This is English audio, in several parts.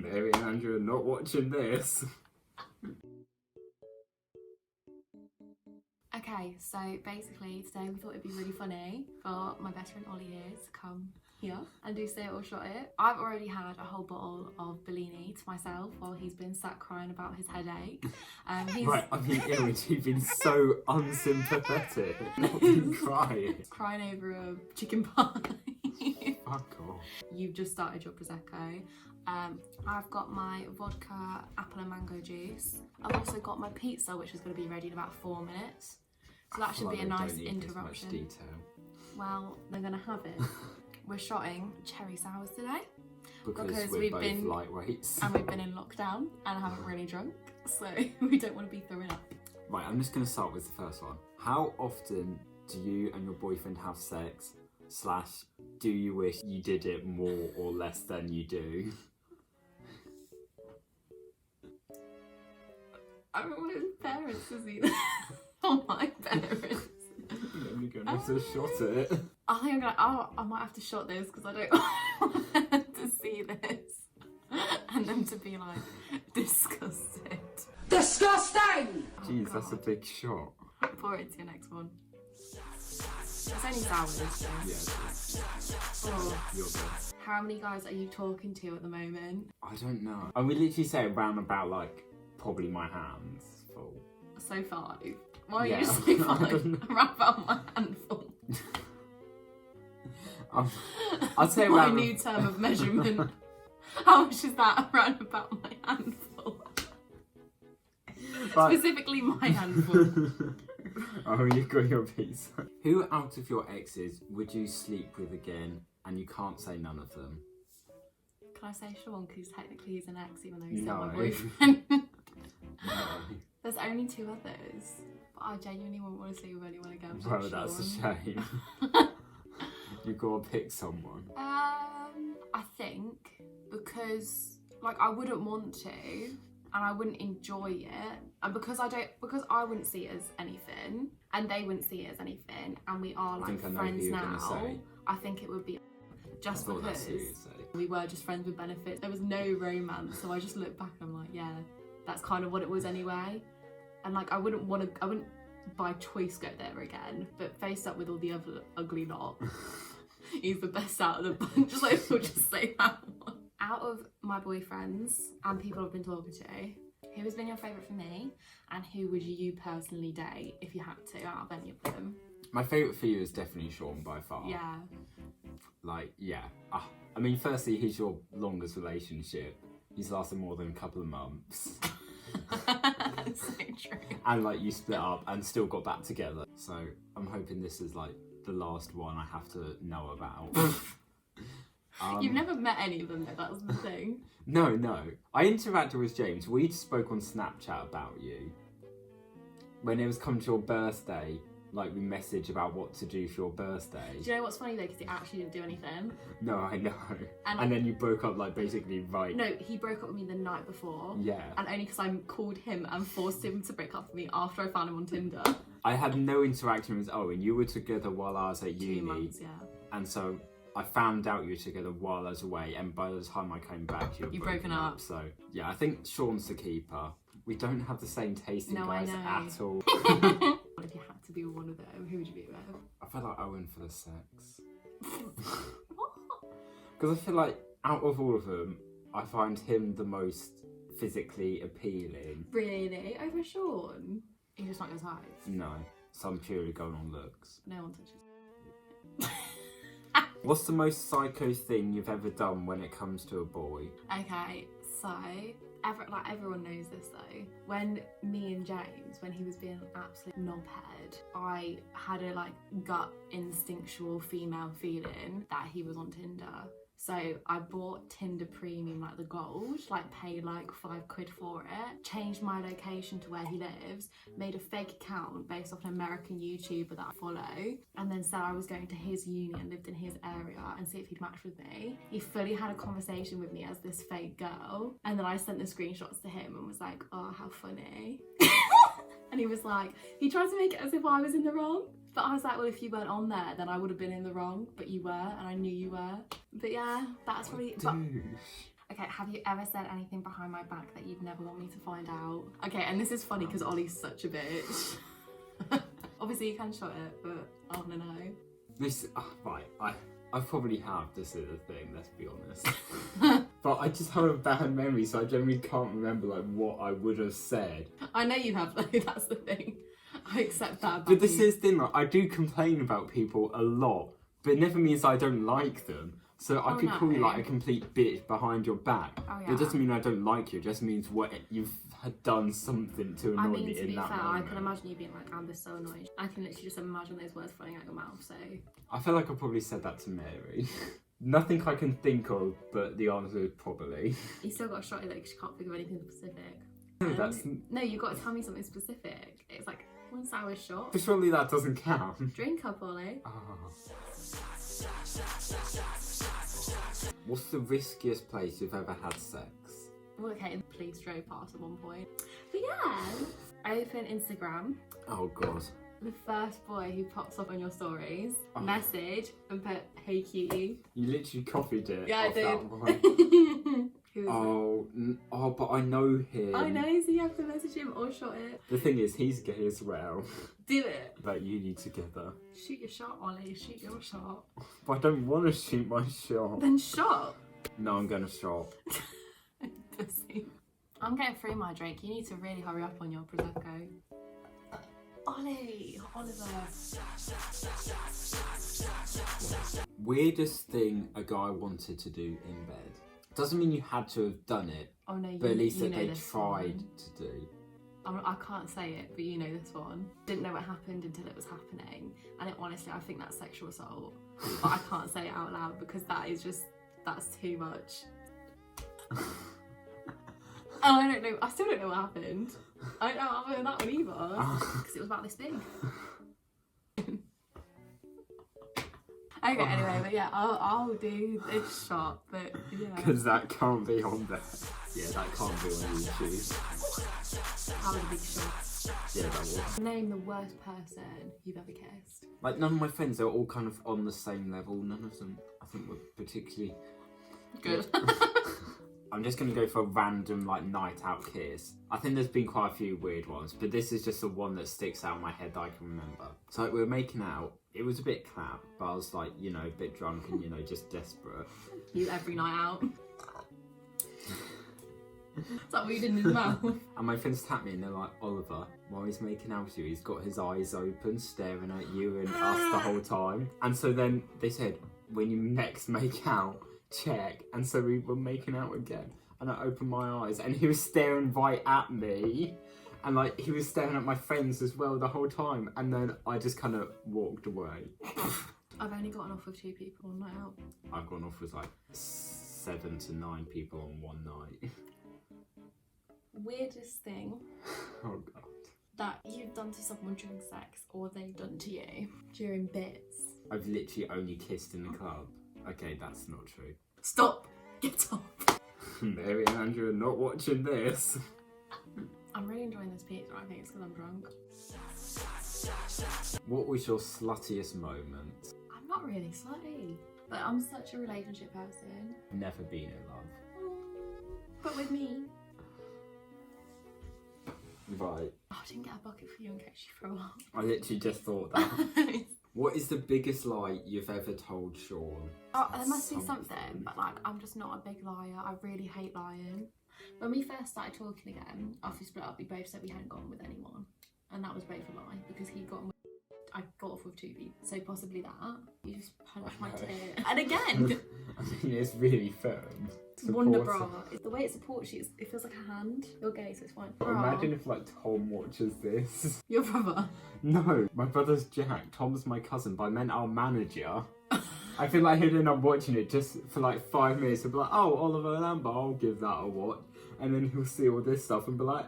Mary and Andrew are not watching this. Okay, so basically today we thought it'd be really funny for my best friend OLLIE'S to come here and do Say It or Shot It. I've already had a whole bottle of Bellini to myself while he's been sat crying about his headache. Right, I mean, you've been so unsympathetic. Not been crying. Crying over a chicken pie. Fuck off. You've just started your Prosecco. I've got my vodka, apple and mango juice. I've also got my pizza, which is going to be ready in about 4 minutes. So that should be a nice interruption. Much detail. Well, they're going to have it. We're shotting cherry sours today. Because we've both lightweights. And we've been in lockdown and haven't really drunk. So we don't want to be throwing up. Right, I'm just going to start with the first one. How often do you and your boyfriend have sex? / do you wish you did it more or less than you do? I don't want his parents to see this. Oh, my parents. You're going to have to shot it. I think I might have to shot this because I don't want them to see this and them to be like disgusted. Disgusting! Jeez, that's a big shot. Pour it to your next one. It's only sours, so. Yeah, Oh. you're good. How many guys are you talking to at the moment? I don't know. I would literally say around about like probably my hands full. So 5. Why are you just say 5? Around about my handful. I'd say my around new term of measurement. How much is that? Around about my handful. But... Specifically my handful. Oh, you got your piece. Who out of your exes would you sleep with again and you can't say none of them? Can I say Sean, because technically he's an ex even though he's No. still my boyfriend? No. There's only 2 others. But I genuinely wouldn't want to sleep with anyone again. Well, that's a shame. You've got to pick someone. I think because like I wouldn't want to and I wouldn't enjoy it, and because I wouldn't see it as anything and they wouldn't see it as anything, and we are like friends now, I think it would be just because we were just friends with benefits. There was no romance, so I just look back and I'm like, yeah, that's kind of what it was anyway. And like I wouldn't by choice go there again, but faced up with all the other ugly lot, he's the best out of the bunch, so we'll just say that one. Out of my boyfriends and people I've been talking to, who has been your favourite for me, and who would you personally date if you had to out of any of them? My favourite for you is definitely Sean by far. Yeah. Like, yeah. I mean, firstly, he's your longest relationship. He's lasted more than a couple of months. So true. And like you split up and still got back together. So I'm hoping this is like the last one I have to know about. You've never met any of them though, that's the thing. No. I interacted with James. We spoke on Snapchat about you. When it was coming to your birthday, like we messaged about what to do for your birthday. Do you know what's funny though? Because he actually didn't do anything. No, I know. And then you broke up like basically right. No, he broke up with me the night before. Yeah. And only because I called him and forced him to break up with me after I found him on Tinder. I had no interaction with Owen. You were together while I was at 2 uni. months, yeah. And so I found out you were together while I was away, and by the time I came back, you'd broken up. So yeah, I think Sean's the keeper. We don't have the same taste in guys at all. If you had to be with one of them, who would you be with? I feel like Owen for the sex. What? Because I feel like out of all of them, I find him the most physically appealing. Really? Over Sean? He's just not your type? No, so I'm purely going on looks. No one touches. What's the most psycho thing you've ever done when it comes to a boy? Okay, so everyone knows this though. When me and James, when he was being an absolute knobhead, I had a like gut instinctual female feeling that he was on Tinder. So I bought Tinder Premium, like the gold, like paid like £5 for it, changed my location to where he lives, made a fake account based off an American YouTuber that I follow, and then said I was going to his uni and lived in his area and see if he'd match with me. He fully had a conversation with me as this fake girl, and then I sent the screenshots to him and was like, oh, how funny. And he was like, he tried to make it as if I was in the wrong. But I was like, well, if you weren't on there, then I would have been in the wrong, but you were, and I knew you were. But yeah, that's probably... But, Okay, have you ever said anything behind my back that you'd never want me to find out? Okay, and this is funny because Ollie's such a bitch. Obviously you can shot it, but I want to know. This, right, I probably have, this is the thing, let's be honest. But I just have a bad memory, so I generally can't remember like what I would have said. I know you have though, that's the thing. I accept that. But this is the thing, like, I do complain about people a lot, but it never means I don't like them. So I could call you like a complete bitch behind your back. Oh, yeah. But it doesn't mean I don't like you, it just means what you've had done something to annoy me in that moment. I can imagine you being like, Amber's so annoying. I can literally just imagine those words falling out your mouth, so. I feel like I probably said that to Mary. Nothing I can think of, but the answer is probably. You still got a shot because you can't think of anything specific. No, you've got to tell me something specific. It's like 1 sour shot. But surely that doesn't count. Drink up, Ollie. What's the riskiest place you've ever had sex? Well, okay, the police drove past at one point. But yeah, I opened Instagram. Oh god. The first boy who pops up on your stories, message and put, "Hey cutie." You literally copied it. Yeah, I did. That one. Who was Oh, but I know him. I know, so you have to message him or shot it. The thing is, he's gay as well. Do it. That you need together. Shoot your shot, Ollie. Shoot your shot. But I don't want to shoot my shot. Then shot. No, I'm gonna shot. Pussy. I'm getting through my drink. You need to really hurry up on your Prosecco. Ollie, Oliver. Weirdest thing a guy wanted to do in bed. Doesn't mean you had to have done it. Oh no, but at least you that know they this tried one. to do. I can't say it, but you know this one. Didn't know what happened until it was happening, and honestly, I think that's sexual assault. But I can't say it out loud because that's too much. Oh, I don't know. I still don't know what happened. I don't know what happened in that one either because it was about this big. Okay, anyway, but yeah, I'll do this shot, but yeah. Because that can't be on there. Yeah, that can't be on YouTube. That was a big shot. Yeah, that was. Name the worst person you've ever kissed. Like, none of my friends are all kind of on the same level. None of them, I think, were particularly good. I'm just gonna go for a random, like, night out kiss. I think there's been quite a few weird ones, but this is just the one that sticks out in my head that I can remember. So we were making out. It was a bit clap, but I was like, you know, a bit drunk and, you know, just desperate. You every night out. Is that what you did in his mouth? And my friends tapped me and they're like, Oliver, while he's making out with you, he's got his eyes open, staring at you and us the whole time. And so then they said, when you next make out, check. And so we were making out again. And I opened my eyes and he was staring right at me. And like, he was staring at my friends as well the whole time. And then I just kind of walked away. I've only gotten off with 2 people on night out. I've gone off with like 7 to 9 people on one night. Weirdest thing Oh god. that you've done to someone during sex or they've done to you during bits. I've literally only kissed in the club. Okay, that's not true. Stop! Get off! Mary and Andrew are not watching this. I'm really enjoying this pizza. I think it's because I'm drunk. What was your sluttiest moment? I'm not really slutty, but I'm such a relationship person. Never been in love. But with me. Right. Oh, I didn't get a bucket for you in case you throw up. I literally just thought that. What is the biggest lie you've ever told Sean? Oh, there must be something, but like, I'm just not a big liar. I really hate lying. When we first started talking again, after we split up, we both said we hadn't gone with anyone. And that was both a lie, because he got on with, I got off with 2 people. So possibly that. You just punched my tit. And again! I mean, it's really firm. Wonder bra. It's the way it supports you, it feels like a hand. You're gay, so it's fine. Imagine if like Tom watches this. Your brother? No, my brother's Jack. Tom's my cousin, but I meant our manager. I feel like he'd end up watching it just for like 5 minutes and be like, oh, Oliver and Amber, I'll give that a watch. And then he'll see all this stuff and be like,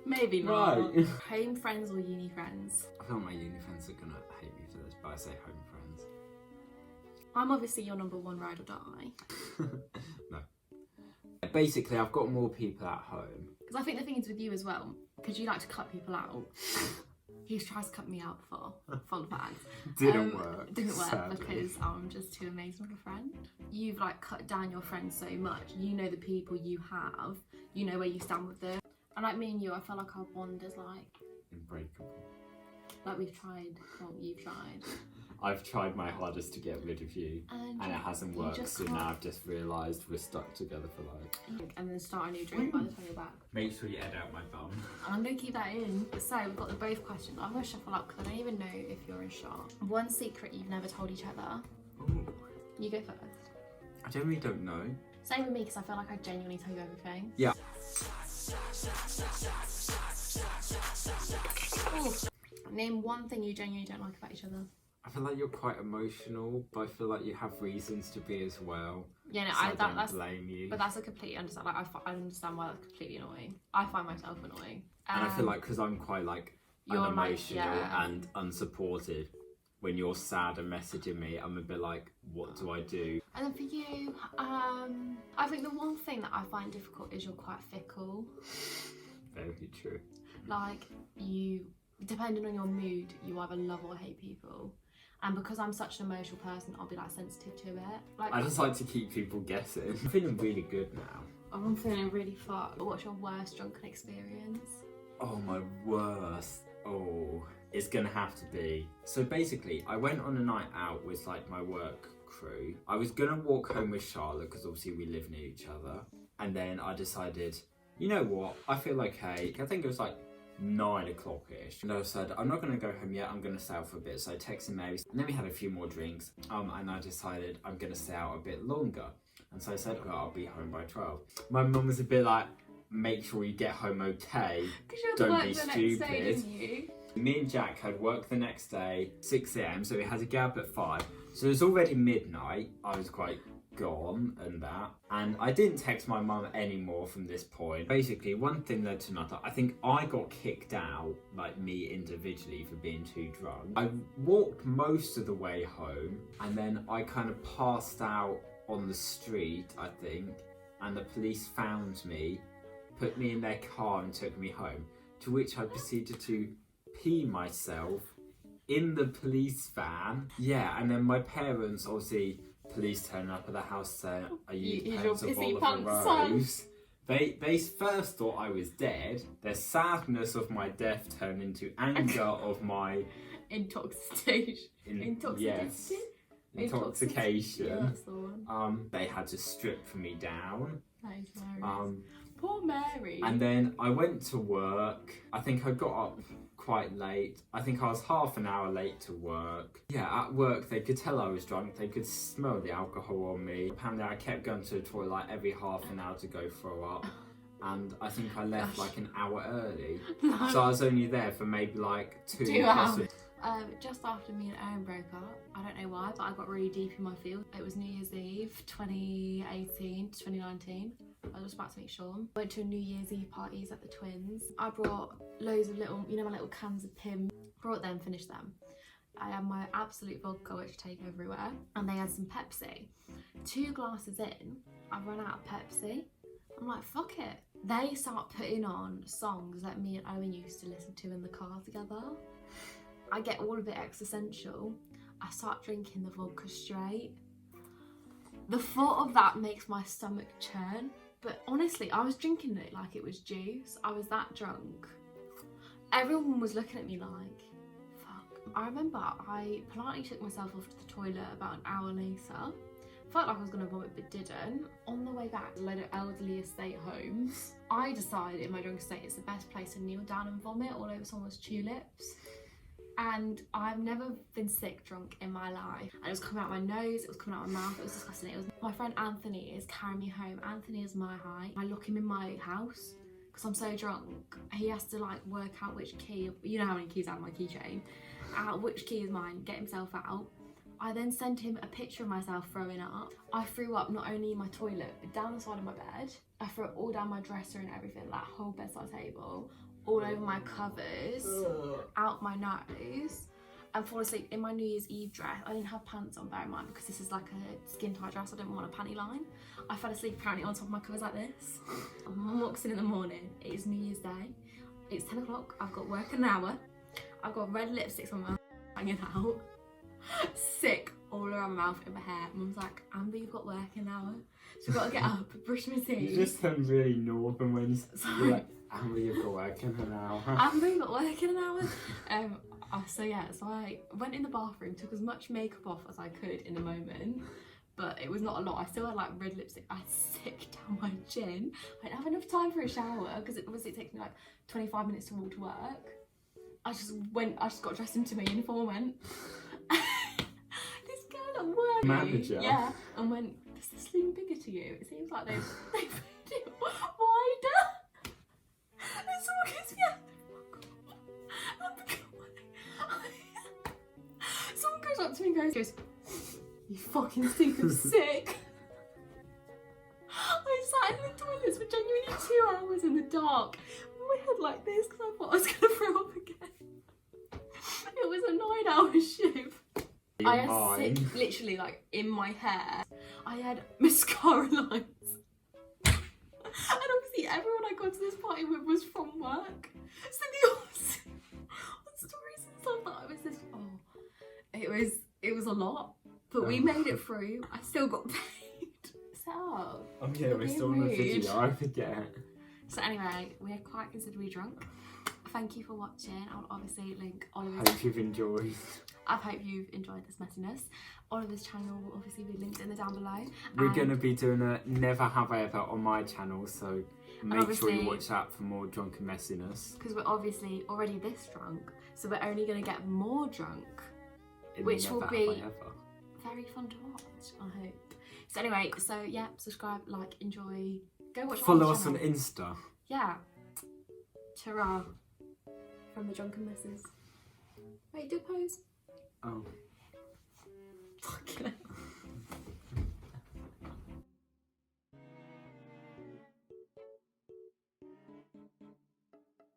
maybe not. Right. Home friends or uni friends? I feel like my uni friends are gonna hate me for this, but I say home friends. I'm obviously your number 1 ride or die. No. Basically, I've got more people at home. Because I think the thing is with you as well, because you like to cut people out. He tries to cut me out for fun facts. Didn't work. Didn't work sadly. because I'm just too amazing of a friend. You've like cut down your friends so much. You know the people you have. You know where you stand with them. And like me and you, I feel like our bond is like Unbreakable. like we've tried. Well, you've tried. I've tried my hardest to get rid of you, and it hasn't worked. So now I've just realised we're stuck together for life. And then start a new drink by the time you're back. Make sure you edit out my bum. I'm gonna keep that in. So we've got the both questions. I'm gonna shuffle up because I don't even know if you're in shock. One secret you've never told each other. Ooh. You go first. I generally don't know. Same with me because I feel like I genuinely tell you everything. Yeah. Ooh. Name one thing you genuinely don't like about each other. I feel like you're quite emotional, but I feel like you have reasons to be as well. Yeah, no, So I don't blame you. But that's a completely understand. Like I understand why that's completely annoying. I find myself annoying. And I feel like because I'm quite like You're like, unemotional yeah. and unsupported, when you're sad and messaging me, I'm a bit like, what do I do? And then for you, I think the one thing that I find difficult is you're quite fickle. Very true. Like you, depending on your mood, you either love or hate people. And because I'm such an emotional person, I'll be like sensitive to it. Like I just like to keep people guessing. I'm feeling really good now. I'm feeling really fucked. What's your worst drunken experience? Oh, my worst. Oh, it's gonna have to be. So basically, I went on a night out with like my work crew. I was gonna walk home with Charlotte because obviously we live near each other. And then I decided, you know what? I feel okay. I think it was like 9 o'clock-ish. And I said, I'm not gonna go home yet. I'm gonna stay out for a bit. So I texted Mary. And then we had a few more drinks. And I decided I'm gonna stay out a bit longer. And so I said, oh, I'll be home by 12. My mum was a bit like, make sure you get home okay. Don't be stupid. Day, didn't you? Me and Jack had work the next day, 6 a.m, so we had to get up at 5. So it was already midnight. I was quite gone and that. And I didn't text my mum anymore from this point. Basically, one thing led to another. I think I got kicked out, like me individually, for being too drunk. I walked most of the way home, and then I kind of passed out on the street, I think, and the police found me, put me in their car and took me home, to which I proceeded to pee myself in the police van. Yeah, and then my parents, obviously, police turn up at the house saying, are you parents of Oliver Rose? They first thought I was dead. Their sadness of my death turned into anger of my... Intoxication. Yes. Intoxication. Yeah, that's the one. They had to strip me down. That is hilarious. Poor Mary. And then I went to work. I think I got up quite late. I think I was half an hour late to work. Yeah, at work they could tell I was drunk. They could smell the alcohol on me. Apparently I kept going to the toilet like every half an hour to go throw up. And I think I left like an hour early. No. So I was only there for maybe like 2 hours. Just after me and Aaron broke up, I don't know why, but I got really deep in my field. It was New Year's Eve 2018 to 2019. I was about to meet Sean. Went to a New Year's Eve parties at the Twins. I brought loads of little, you know, my little cans of Pim. Brought them, finished them. I had my absolute vodka, which I take everywhere. And they had some Pepsi. 2 glasses in, I run out of Pepsi. I'm like, fuck it. They start putting on songs that me and Owen used to listen to in the car together. I get all of it existential. I start drinking the vodka straight. The thought of that makes my stomach churn. But honestly, I was drinking it like it was juice. I was that drunk. Everyone was looking at me like, fuck. I remember I politely took myself off to the toilet about an hour later. Felt like I was going to vomit but didn't. On the way back, a load of elderly estate homes. I decided in my drunk state it's the best place to kneel down and vomit all over someone's tulips. And I've never been sick drunk in my life. And it was coming out my nose, it was coming out my mouth, it was disgusting. It was my friend Anthony is carrying me home. Anthony is my height. I lock him in my house because I'm so drunk. He has to like work out which key, you know how many keys I have on my keychain, which key is mine, get himself out. I then sent him a picture of myself throwing up. I threw up not only in my toilet, but down the side of my bed. I threw it all down my dresser and everything, that whole bedside table. All over my covers, out my nose, and fall asleep in my New Year's Eve dress. I didn't have pants on, bear in mind, because this is like a skin tight dress. I didn't want a panty line. I fell asleep apparently on top of my covers like this. I'm walks in the morning. It is New Year's Day. It's 10 o'clock. I've got work in an hour. I've got red lipsticks on my mouth hanging out. Sick all around my mouth in my hair. Mum's like, Amber, you've got work in an hour. So I've got to get up, brush my teeth. You just sound really northern when Sorry. you're like, Amber, you've got work in an hour. Amber, you've got work in an hour. So I went in the bathroom, took as much makeup off as I could in a moment, but it was not a lot. I still had like red lipstick. I had sick down my chin. I didn't have enough time for a shower because it takes me like 25 minutes to walk to work. I just got dressed into my uniform and this girl at work, Manager. yeah, and went, does this seem bigger to you? It seems like they've made it wider. And someone goes, yeah. Someone goes up to me and goes, you fucking stink of sick. I sat in the toilets for genuinely 2 hours in the dark with my head like this because I thought I was going to throw up again. It was a 9-hour shift. I had sick, literally like in my hair, I had mascara lines. And obviously everyone I got to this party with was from work. So the stories and stuff that I was just, it was a lot. But we made it through. I still got paid. Set up. Oh yeah, we're still on the video, I forget. So anyway, we're quite considerably drunk. Thank you for watching. I'll obviously link Oliver's. Hope you've enjoyed. I hope you've enjoyed this messiness. Oliver's channel will obviously be linked in the down below. We're going to be doing a Never Have I Ever on my channel, so make sure you watch that for more drunken messiness. Because we're obviously already this drunk, so we're only going to get more drunk, which will be very fun to watch, I hope. So anyway, so yeah, subscribe, like, enjoy, go watch. Follow us on Insta. Yeah. Ta-ra from the drunken messes. Wait, do a pose. Oh. Fucking